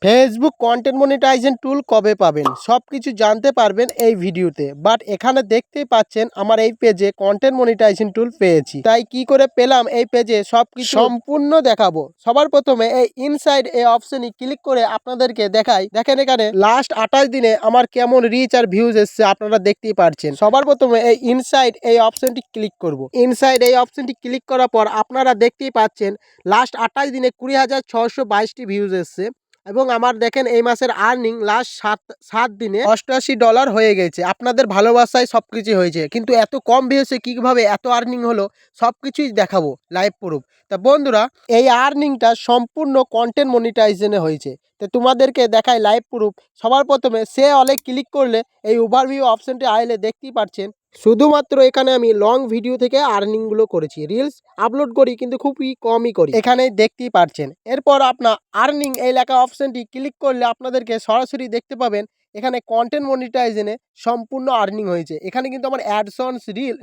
Facebook content monetization টুল কবে পাবেন সবকিছু জানতে পারবেন এই ভিডিওতে। বাট এখানে দেখতেই পাচ্ছেন আমার এই পেজে কন্টেন্ট মনিটাইজেশন টুল পেয়েছি। তাই কি করে পেলাম এই পেজে সবকিছু সম্পূর্ণ দেখাবো। সবার প্রথমে এই ইনসাইড এই অপশনে ক্লিক করে আপনাদেরকে দেখাই। দেখেন এখানে লাস্ট 28 দিনে আমার কেমন রিচ আর ভিউজ এসছে আপনারা দেখতেই পাচ্ছেন। সবার প্রথমে এই ইনসাইড এই অপশনটি ক্লিক করব। ইনসাইড এই অপশনটি ক্লিক করার পর আপনারা দেখতেই পাচ্ছেন লাস্ট 28 দিনে 20,622টি ভিউজ এসছে। এবং আমার দেখেন এই মাসের আর্নিং লাস্ট সাত দিনে $88 হয়ে গেছে। আপনাদের ভালোবাসায় সব কিছু হয়েছে, কিন্তু এত কম ভিউসে কীভাবে এত আর্নিং হলো সব কিছুই দেখাবো লাইভ প্রুফ। তা বন্ধুরা, এই আর্নিংটা সম্পূর্ণ কন্টেন্ট মনিটাইজেশনে হয়েছে। তো তোমাদেরকে দেখাই লাইভ প্রুফ। সবার প্রথমে সে অলে ক্লিক করলে এই ওভারভিউ অপশনটি আইলে দেখতেই পাচ্ছেন। শুধুমাত্র এখানে আমি লং ভিডিও থেকে আর্নিংগুলো করেছি, রিলস আপলোড করি কিন্তু খুবই কমই করি, এখানে দেখতেই পাচ্ছেন। এরপর আপনার আর্নিং এই লেখা অপশনটি ক্লিক করলে আপনাদেরকে সরাসরি দেখতে পাবেন এখানে কন্টেন্ট মনিটাইজেশনে সম্পূর্ণ আর্নিং হয়েছে। এখানে কিন্তু আমার অ্যাডসন্স রিল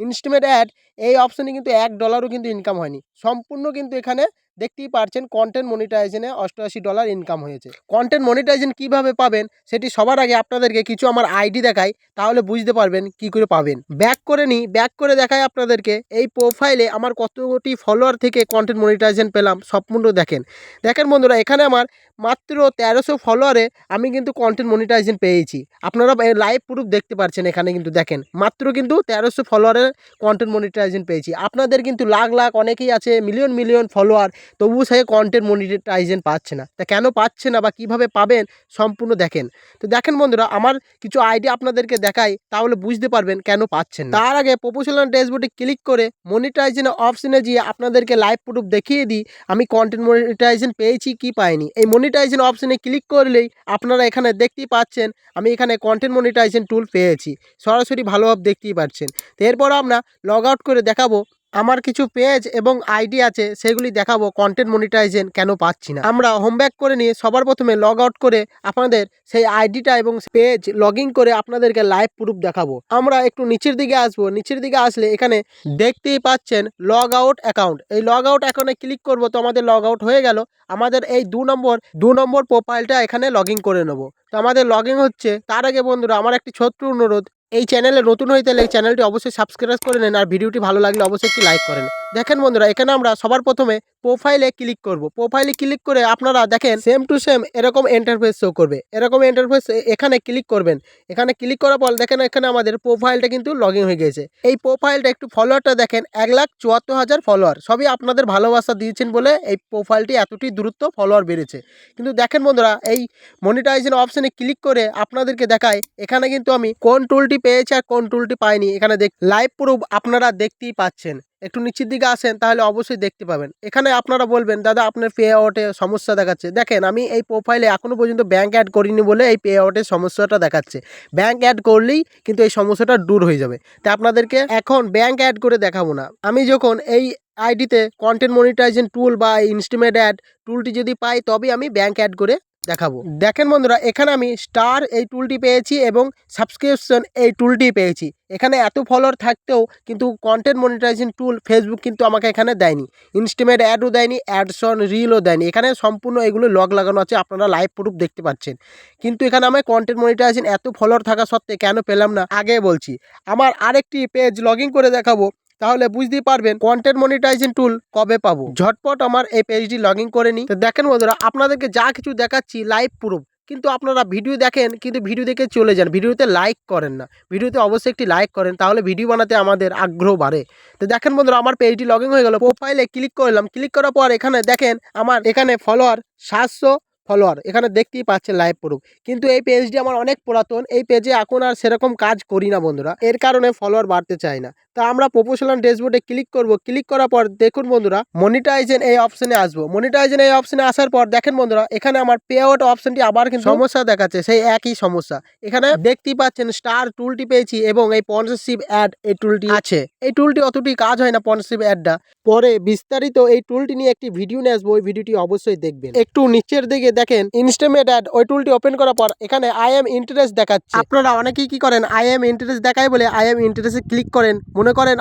ইনস্টিমেট অ্যাড এই অপশনে কিন্তু $1 কিন্তু ইনকাম হয়নি, সম্পূর্ণ কিন্তু এখানে দেখতেই পাচ্ছেন কন্টেন্ট মনিটাইজেশনে $88 ইনকাম হয়েছে। কন্টেন্ট মনিটাইজেশন কিভাবে পাবেন সেটি সবার আগে আপনাদেরকে কিছু আমার আইডি দেখাই, তাহলে বুঝতে পারবেন কি করে পাবেন। ব্যাক করে নিই, ব্যাক করে দেখাই আপনাদেরকে এই প্রোফাইলে আমার কতটি ফলোয়ার থেকে কন্টেন্ট মনিটাইজেশন পেলাম সম্পূর্ণ দেখেন। দেখেন বন্ধুরা, এখানে আমার মাত্র 1300 ফলোয়ারে আমি কিন্তু কন্টেন্ট মনিটাইজেশন পেয়েছি। আপনারা লাইভ প্রুফ দেখতে পাচ্ছেন। এখানে কিন্তু দেখেন মাত্র কিন্তু 1300 ফলোয়ারের কন্টেন্ট মনিটাইজেশন পেয়েছি। আপনাদের কিন্তু লাখ লাখ অনেকেই আছে, মিলিয়ন মিলিয়ন ফলোয়ার, তবু সে কন্টেন্ট মনিটাইজেশন পাচ্ছে না। তা কেন পাচ্ছে না বা কিভাবে পাবেন সম্পূর্ণ দেখেন। তো দেখেন বন্ধুরা, আমার কিছু আইডি আপনাদেরকে দেখাই, তাহলে বুঝতে পারবেন কেন পাচ্ছেন না। তার আগে প্রফেশনাল ড্যাশবোর্ডে ক্লিক করে মনিটাইজেশন অপশনে গিয়ে আপনাদেরকে লাইভ প্রুফ দেখিয়ে দিই আমি কন্টেন্ট মনিটাইজেশন পেয়েছি কি পাইনি। এই মনিটাইজেশন অপশনে ক্লিক করলেই আপনারা এখানে দেখতেই পাচ্ছেন আমি এখানে কন্টেন্ট মনিটাইজেশন টুল পেয়েছি, সরাসরি ভালোভাবে দেখতেই পাচ্ছেন। তো এরপর আমরা লগ আউট করে দেখাবো আমার কিছু পেজ এবং আইডি আছে, সেগুলি দেখাবো কন্টেন্ট মনিটাইজেশন কেন পাচ্ছি না। আমরা হোম ব্যাক করে নিয়ে সবার প্রথমে লগ আউট করে আপনাদের সেই আইডিটা এবং পেজ লগ ইন করে আপনাদেরকে লাইভ প্রুফ দেখাবো। আমরা একটু নিচের দিকে আসবো, নিচের দিকে আসলে এখানে দেখতেই পাচ্ছেন লগ আউট অ্যাকাউন্ট। এই লগ আউট অ্যাকাউন্টে ক্লিক করবো তো আমাদের লগ আউট হয়ে গেল। আমাদের এই দু নম্বর প্রোফাইলটা এখানে লগ ইন করে নেবো। তো আমাদের লগ ইন হচ্ছে। তার আগে বন্ধুরা আমার একটি ছোট্ট অনুরোধ, এই চ্যানেলে নতুন হয়ে তাহলে এই চ্যানেলটি অবশ্যই সাবস্ক্রাইব করে নেন, আর ভিডিওটি ভালো লাগলে অবশ্যই একটি লাইক করেন। দেখেন বন্ধুরা, এখানে আমরা সবার প্রথমে প্রোফাইলে ক্লিক করব। প্রোফাইলে ক্লিক করে আপনারা দেখেন সেম টু সেম এরকম ইন্টারফেস শো করবে। এরকম ইন্টারফেস এখানে ক্লিক করবেন। এখানে ক্লিক করার পর দেখেন এখানে আমাদের প্রোফাইলটা কিন্তু লগ ইন হয়ে গেছে। এই প্রোফাইলটা একটু ফলোয়ারটা দেখেন 1,74,000 ফলোয়ার। সবই আপনাদের ভালোবাসা দিয়েছেন বলে এই প্রোফাইলটি এতটি দ্রুত ফলোয়ার বেড়েছে। কিন্তু দেখেন বন্ধুরা, এই মনিটাইজেশন অপশনে ক্লিক করে আপনাদেরকে দেখায় এখানে কিন্তু আমি কোন টুলটি পেয়েছি আর কোন টুলটি পাইনি। এখানে লাইভ প্রুফ আপনারা দেখতেই পাচ্ছেন। একটু নিচের দিকে আসেন তাহলে অবশ্যই দেখতে পাবেন। এখানে আপনারা বলবেন দাদা আপনার পে আউটে সমস্যা দেখাচ্ছে। দেখেন আমি এই প্রোফাইলে এখনও পর্যন্ত ব্যাঙ্ক অ্যাড করিনি বলে এই পে আউটের সমস্যাটা দেখাচ্ছে। ব্যাঙ্ক অ্যাড করলেই কিন্তু এই সমস্যাটা দূর হয়ে যাবে। তাই আপনাদেরকে এখন ব্যাঙ্ক অ্যাড করে দেখাবো না। আমি যখন এই আইডিতে কন্টেন্ট মনিটাইজেশন টুল বা ইনস্টিমেট অ্যাড টুলটি যদি পাই তবেই আমি ব্যাঙ্ক অ্যাড করে দেখাবো। দেখেন বন্ধুরা, এখানে আমি স্টার এই টুলটি পেয়েছি এবং সাবস্ক্রিপশন এই টুলটি পেয়েছি। এখানে এত ফলোয়ার থাকতেও কিন্তু কন্টেন্ট মনিটাইজেশন টুল ফেসবুক কিন্তু আমাকে এখানে দেয়নি। ইনস্টিমেট অ্যাডও দেয়নি, অ্যাডসন রিলও দেয়নি। এখানে সম্পূর্ণ এগুলো লগ লাগানো আছে, আপনারা লাইভ প্রুফ দেখতে পাচ্ছেন। কিন্তু এখানে আমি কন্টেন্ট মনিটাইজেশন এত ফলোয়ার থাকা সত্ত্বে কেন পেলাম না আগে বলছি। আমার আরেকটি পেজ লগ ইন করে দেখাবো, তাহলে বুঝতেই পারবেন কন্টেন্ট মনিটাইজেশন টুল কবে পাবো। ঝটপট আমার এই পেজটি লগ ইন করে নিই। তো দেখেন বন্ধুরা, আপনাদেরকে যা কিছু দেখাচ্ছি লাইভ প্রুফ, কিন্তু আপনারা ভিডিও দেখেন কিন্তু ভিডিও দেখে চলে যান, ভিডিওতে লাইক করেন না। ভিডিওতে অবশ্যই একটি লাইক করেন, তাহলে ভিডিও বানাতে আমাদের আগ্রহ বাড়ে। তো দেখেন বন্ধুরা, আমার পেজটি লগ ইন হয়ে গেল। প্রোফাইলে ক্লিক করলাম, ক্লিক করার পর এখানে দেখেন আমার এখানে ফলোয়ার 700 ফলোয়ার এখানে দেখতেই পাচ্ছেন লাইভ প্রুফ। কিন্তু এই পেজটি আমার অনেক পুরাতন, এই পেজে এখন আর সেরকম কাজ করি না বন্ধুরা, এর কারণে ফলোয়ার বাড়তে চায় না। তা আমরা প্রফেশনাল ড্যাশবোর্ডে ক্লিক করব। ক্লিক করার পর দেখুন বন্ধুরা মনিটাইজেশন এই অপশনে আসবো। মনিটাইজেশন এই অপশনে আসার পর দেখেন বন্ধুরা, এখানে আমার পে আউট অপশনটি আবার কিন্তু সমস্যা দেখাচ্ছে, সেই একই সমস্যা। এখানে দেখতেই পাচ্ছেন স্টার টুলটি পেয়েছি এবং এই স্পন্সরশিপ অ্যাড এই টুলটি আছে। এই টুলটি অতটি কাজ হয় না স্পন্সরশিপ অ্যাডটা। পরে বিস্তারিত এই টুলটি নিয়ে একটি ভিডিও নিয়ে আসবো, ওই ভিডিওটি অবশ্যই দেখবেন। একটু নিচের দিকে দেখেন ইনস্টিমেট অ্যাড, ওই টুলটি ওপেন করার পর এখানে আই এম ইন্টারেস্ট দেখাচ্ছে। আপনারা অনেকেই কি করেন, আই এম ইন্টারেস্ট দেখায় বলে আই এম ইন্টারেস্টে ক্লিক করেন, মনে করেন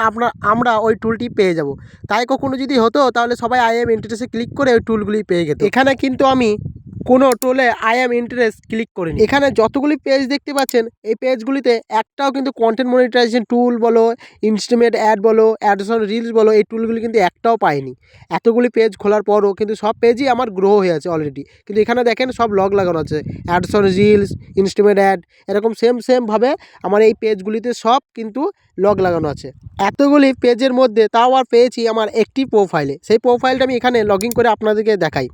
আমরা ওই টুলটি পেয়ে যাব। তাই কখনো যদি হতো তাহলে সবাই আই এম ইন্টারেস্টে ক্লিক করে ওই টুলগুলি পেয়ে যেত। এখানে কিন্তু আমি কোনো টোলে আই অ্যাম ইন্টারেস্ট ক্লিক করিনি। এখানে যতগুলি পেজ দেখতে পাচ্ছেন এই পেজগুলিতে একটাও কিন্তু কন্টেন্ট মনিটাইজেশন টুল বলো, ইনস্ট্যান্ট অ্যাড বলো, অ্যাডসন রিলস বলো, এই টুলগুলি কিন্তু একটাও পাইনি। এতগুলি পেজ খোলার পরও কিন্তু সব পেজই আমার গ্রো হয়ে আছে অলরেডি। কিন্তু এখানে দেখেন সব লগ লাগানো আছে, অ্যাডসন রিলস, ইনস্ট্যান্ট অ্যাড, এরকম সেমভাবে আমার এই পেজগুলিতে সব কিন্তু লগ লাগানো আছে। এতগুলি পেজের মধ্যে তাও আর পেয়েছি আমার একটি প্রোফাইলে। সেই প্রোফাইলটা আমি এখানে লগ ইন করে আপনাদেরকে দেখাই।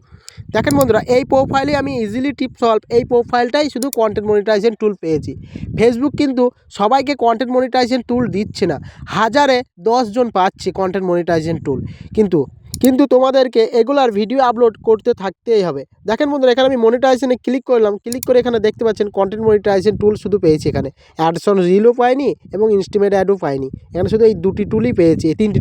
দেখেন বন্ধুরা, এই প্রোফাইলে আমি ইজিলি টিপ সলভ এই প্রোফাইলটাই শুধু কন্টেন্ট মনিটাইজেশন টুল পেয়েছি। ফেসবুক কিন্তু সবাইকে কন্টেন্ট মনিটাইজেশন টুল দিচ্ছে না, হাজারে 10 জন পাচ্ছে কন্টেন্ট মনিটাইজেশন টুল। কিন্তু তোমাদেরকে এগুলার ভিডিও আপলোড করতে থাকতেই হবে। দেখেন বন্ধুরা, এখানে আমি মনিটাইজেশনে ক্লিক করলাম, ক্লিক করে এখানে দেখতে পাচ্ছেন কন্টেন্ট মনিটাইজেশন টুল শুধু পেয়েছি। এখানে অ্যাডসন রিলও পাইনি এবং ইনস্ট্যান্ট অ্যাডও পাইনি। এখানে শুধু এই দুটি টুলই পেয়েছি, তিনটি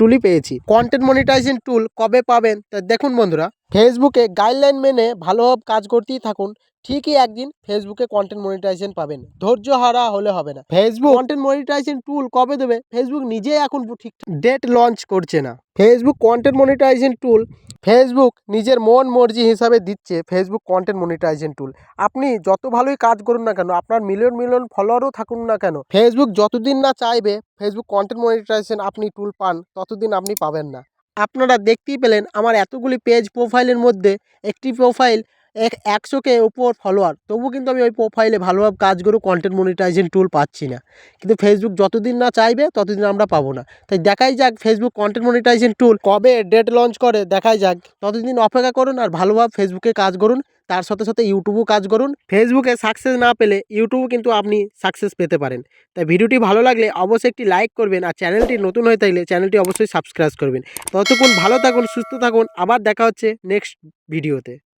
টুলই পেয়েছি। কন্টেন্ট মনিটাইজেশন টুল কবে পাবেন তা দেখুন বন্ধুরা, ফেসবুকে গাইডলাইন মেনে ভালোভাবে কাজ করতেই থাকুন, ঠিকই একদিন ফেসবুকে কন্টেন্ট মনিটাইজেশন পাবেন। ধৈর্য হারা হলে হবে না। ফেসবুক কন্টেন্ট মনিটাইজেশন টুল কবে দেবে ফেসবুক নিজেই এখন ঠিক ডেট লঞ্চ করছে না। ফেসবুক কন্টেন্ট মনিটাইজেশন টুল ফেসবুক নিজের মন মর্জি হিসাবে দিচ্ছে। ফেসবুক কন্টেন্ট মনিটাইজেশন টুল আপনি যত ভালোই কাজ করুন না কেন, আপনার মিলিয়ন ফলোয়ারও থাকুন না কেন, ফেসবুক যতদিন না চাইবে ফেসবুক কন্টেন্ট মনিটাইজেশন আপনি টুল পান, ততদিন আপনি পাবেন না। আপনারা দেখতেই পেলেন আমার এতগুলি পেজ প্রোফাইলের মধ্যে একটি প্রোফাইল 100কে ওপর ফলোয়ার, তবু কিন্তু আমি ওই প্রোফাইলে ভালোভাবে কাজ করে কন্টেন্ট মনিটাইজেশন টুল পাচ্ছি না। কিন্তু ফেসবুক যতদিন না চাইবে ততদিন আমরা পাবো না। তাই দেখাই যাক ফেসবুক কন্টেন্ট মনিটাইজেশন টুল কবে ডেট লঞ্চ করে, দেখাই যাক। ততদিন অপেক্ষা করুন আর ভালোভাবে ফেসবুকে কাজ করুন, তার সাথে সাথে ইউটিউবও কাজ করুন। ফেসবুকে সাকসেস না পেলে ইউটিউবে কিন্তু আপনি সাকসেস পেতে পারেন। তাই ভিডিওটি ভালো লাগলে অবশ্যই একটি লাইক করবেন, আর চ্যানেলটি নতুন হয়ে থাকলে চ্যানেলটি অবশ্যই সাবস্ক্রাইব করবেন। ততক্ষণ ভালো থাকুন, সুস্থ থাকুন, আবার দেখা হচ্ছে নেক্সট ভিডিওতে।